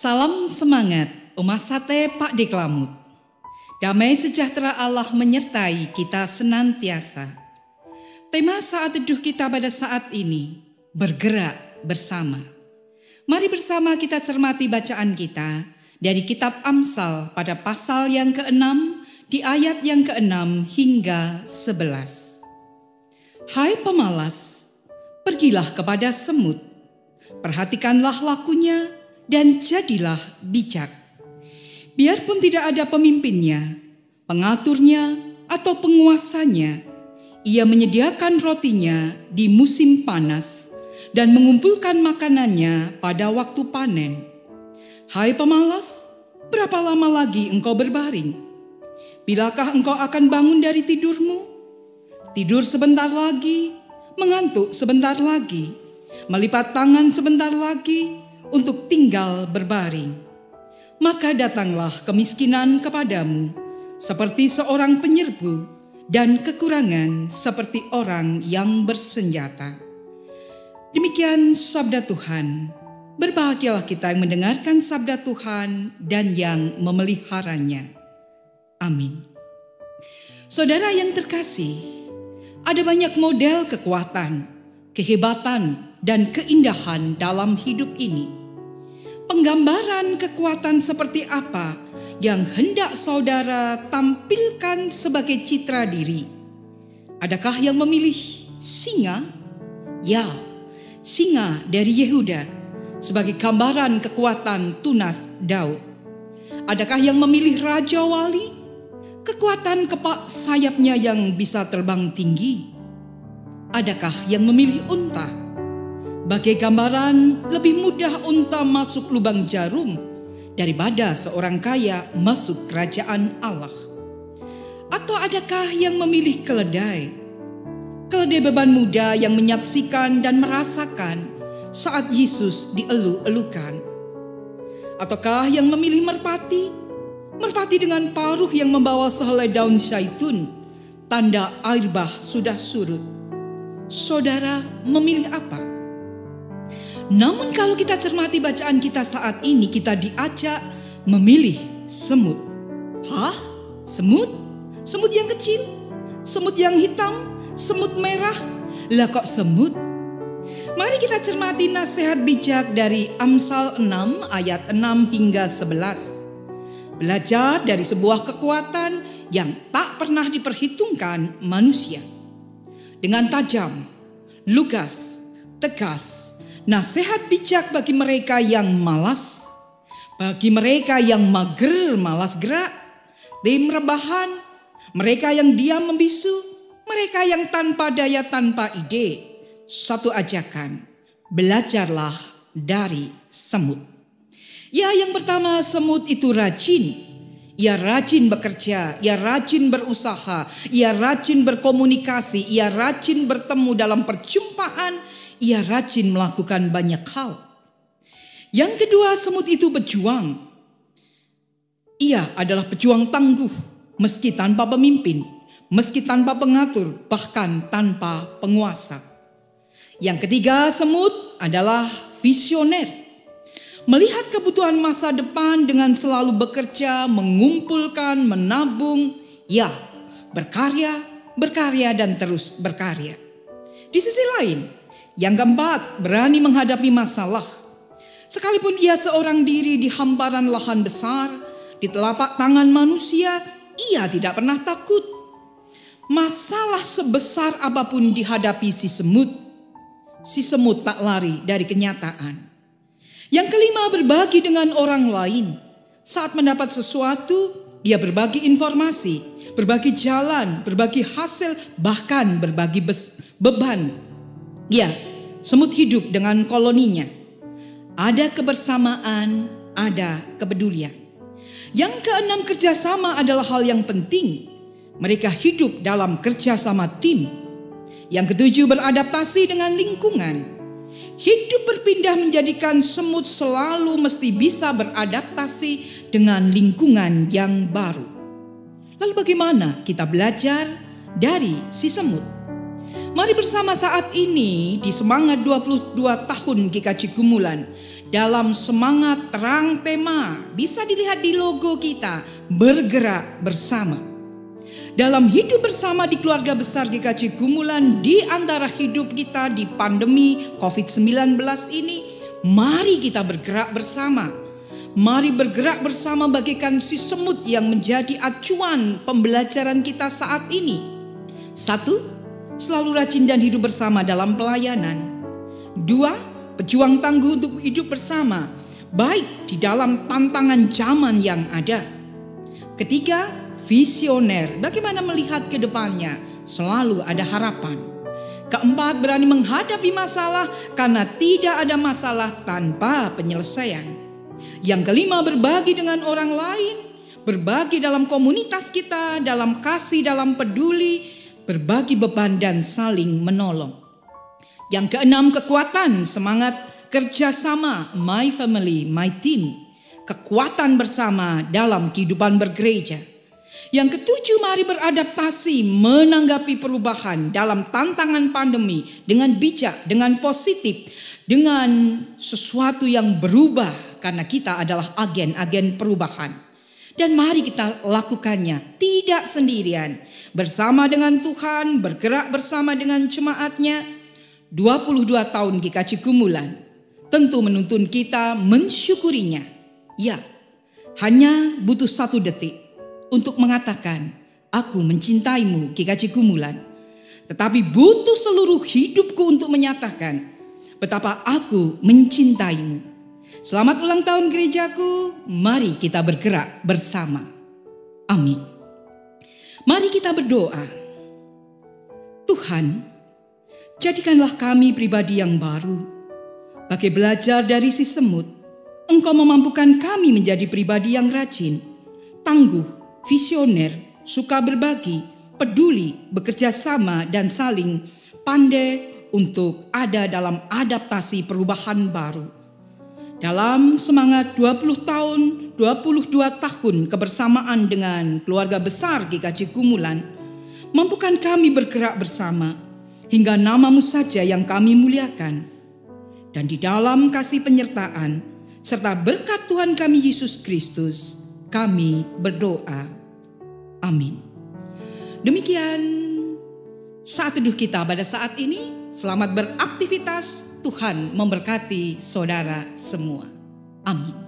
Salam semangat, Umat Sate Pak Deklamut. Damai sejahtera Allah menyertai kita senantiasa. Tema saat teduh kita pada saat ini, bergerak bersama. Mari bersama kita cermati bacaan kita dari kitab Amsal pada pasal yang ke-6 di ayat yang ke-6 hingga 11. Hai pemalas, pergilah kepada semut, perhatikanlah lakunya dan jadilah bijak. Biarpun tidak ada pemimpinnya, pengaturnya, atau penguasanya, ia menyediakan rotinya di musim panas dan mengumpulkan makanannya pada waktu panen. Hai pemalas, berapa lama lagi engkau berbaring? Bilakah engkau akan bangun dari tidurmu? Tidur sebentar lagi, mengantuk sebentar lagi, melipat tangan sebentar lagi, untuk tinggal berbaring. Maka datanglah kemiskinan kepadamu seperti seorang penyerbu dan kekurangan seperti orang yang bersenjata. Demikian sabda Tuhan. Berbahagialah kita yang mendengarkan sabda Tuhan dan yang memeliharanya. Amin. Saudara yang terkasih, ada banyak model kekuatan, kehebatan, dan keindahan dalam hidup ini. Penggambaran kekuatan seperti apa yang hendak saudara tampilkan sebagai citra diri? Adakah yang memilih singa? Ya, singa dari Yehuda sebagai gambaran kekuatan tunas Daud. Adakah yang memilih Raja Wali? Kekuatan kepak sayapnya yang bisa terbang tinggi. Adakah yang memilih unta? Bagai gambaran, lebih mudah unta masuk lubang jarum daripada seorang kaya masuk kerajaan Allah. Atau adakah yang memilih keledai? Keledai beban muda yang menyaksikan dan merasakan saat Yesus dielu-elukan. Ataukah yang memilih merpati? Merpati dengan paruh yang membawa sehelai daun syaitun, tanda air bah sudah surut. Saudara memilih apa? Namun kalau kita cermati bacaan kita saat ini, kita diajak memilih semut. Hah? Semut? Semut yang kecil? Semut yang hitam? Semut merah? Lah kok semut? Mari kita cermati nasihat bijak dari Amsal 6 ayat 6 hingga 11. Belajar dari sebuah kekuatan yang tak pernah diperhitungkan manusia. Dengan tajam, lugas, tegas, nasihat bijak bagi mereka yang malas, bagi mereka yang mager malas gerak, tim rebahan, mereka yang diam membisu, mereka yang tanpa daya tanpa ide. Satu ajakan, belajarlah dari semut. Ya, yang pertama, semut itu rajin. Ia rajin bekerja, ia rajin berusaha, ia rajin berkomunikasi, ia rajin bertemu dalam perjumpaan, ia rajin melakukan banyak hal. Yang kedua, semut itu pejuang. Ia adalah pejuang tangguh, meski tanpa pemimpin, meski tanpa pengatur, bahkan tanpa penguasa. Yang ketiga, semut adalah visioner. Melihat kebutuhan masa depan dengan selalu bekerja, mengumpulkan, menabung, ya, berkarya, dan terus berkarya. Di sisi lain, yang keempat, berani menghadapi masalah. Sekalipun ia seorang diri di hamparan lahan besar, di telapak tangan manusia, ia tidak pernah takut. Masalah sebesar apapun dihadapi si semut tak lari dari kenyataan. Yang kelima, berbagi dengan orang lain. Saat mendapat sesuatu, dia berbagi informasi, berbagi jalan, berbagi hasil, bahkan berbagi beban. Ya, semut hidup dengan koloninya. Ada kebersamaan, ada kepedulian. Yang keenam, kerjasama adalah hal yang penting. Mereka hidup dalam kerjasama tim. Yang ketujuh, beradaptasi dengan lingkungan. Hidup berpindah menjadikan semut selalu mesti bisa beradaptasi dengan lingkungan yang baru. Lalu bagaimana kita belajar dari si semut? Mari bersama saat ini di Semangat 22 tahun GKJ Gumulan dalam semangat terang tema, bisa dilihat di logo kita, bergerak bersama. Dalam hidup bersama di keluarga besar GKJ Gumulan, di antara hidup kita di pandemi COVID-19 ini, mari kita bergerak bersama. Mari bergerak bersama bagaikan si semut yang menjadi acuan pembelajaran kita saat ini. 1. Selalu rajin dan hidup bersama dalam pelayanan. 2. Pejuang tangguh untuk hidup bersama, baik di dalam tantangan zaman yang ada. 3. Visioner, bagaimana melihat ke depannya, selalu ada harapan. 4. Berani menghadapi masalah karena tidak ada masalah tanpa penyelesaian. Yang 5. Berbagi dengan orang lain, berbagi dalam komunitas kita, dalam kasih, dalam peduli, berbagi beban dan saling menolong. Yang 6. Kekuatan, semangat kerjasama, my family, my team. Kekuatan bersama dalam kehidupan bergereja. Yang 7, mari beradaptasi menanggapi perubahan dalam tantangan pandemi dengan bijak, dengan positif, dengan sesuatu yang berubah karena kita adalah agen-agen perubahan. Dan mari kita lakukannya tidak sendirian, bersama dengan Tuhan, bergerak bersama dengan jemaatnya. 22 tahun GKJ Gumulan tentu menuntun kita mensyukurinya. Ya, hanya butuh 1 detik untuk mengatakan, aku mencintaimu GKJ Gumulan. Tetapi butuh seluruh hidupku untuk menyatakan betapa aku mencintaimu. Selamat ulang tahun gerejaku, mari kita bergerak bersama. Amin. Mari kita berdoa. Tuhan, jadikanlah kami pribadi yang baru. Bagai belajar dari si semut, Engkau memampukan kami menjadi pribadi yang rajin, tangguh, visioner, suka berbagi, peduli, bekerja sama dan saling pandai untuk ada dalam adaptasi perubahan baru. Dalam semangat 22 tahun kebersamaan dengan keluarga besar GKJ Gumulan, mampukan kami bergerak bersama hingga nama-Mu saja yang kami muliakan. Dan di dalam kasih penyertaan serta berkat Tuhan kami Yesus Kristus, kami berdoa. Amin. Demikian saat teduh kita pada saat ini. Selamat beraktivitas. Tuhan memberkati saudara semua. Amin.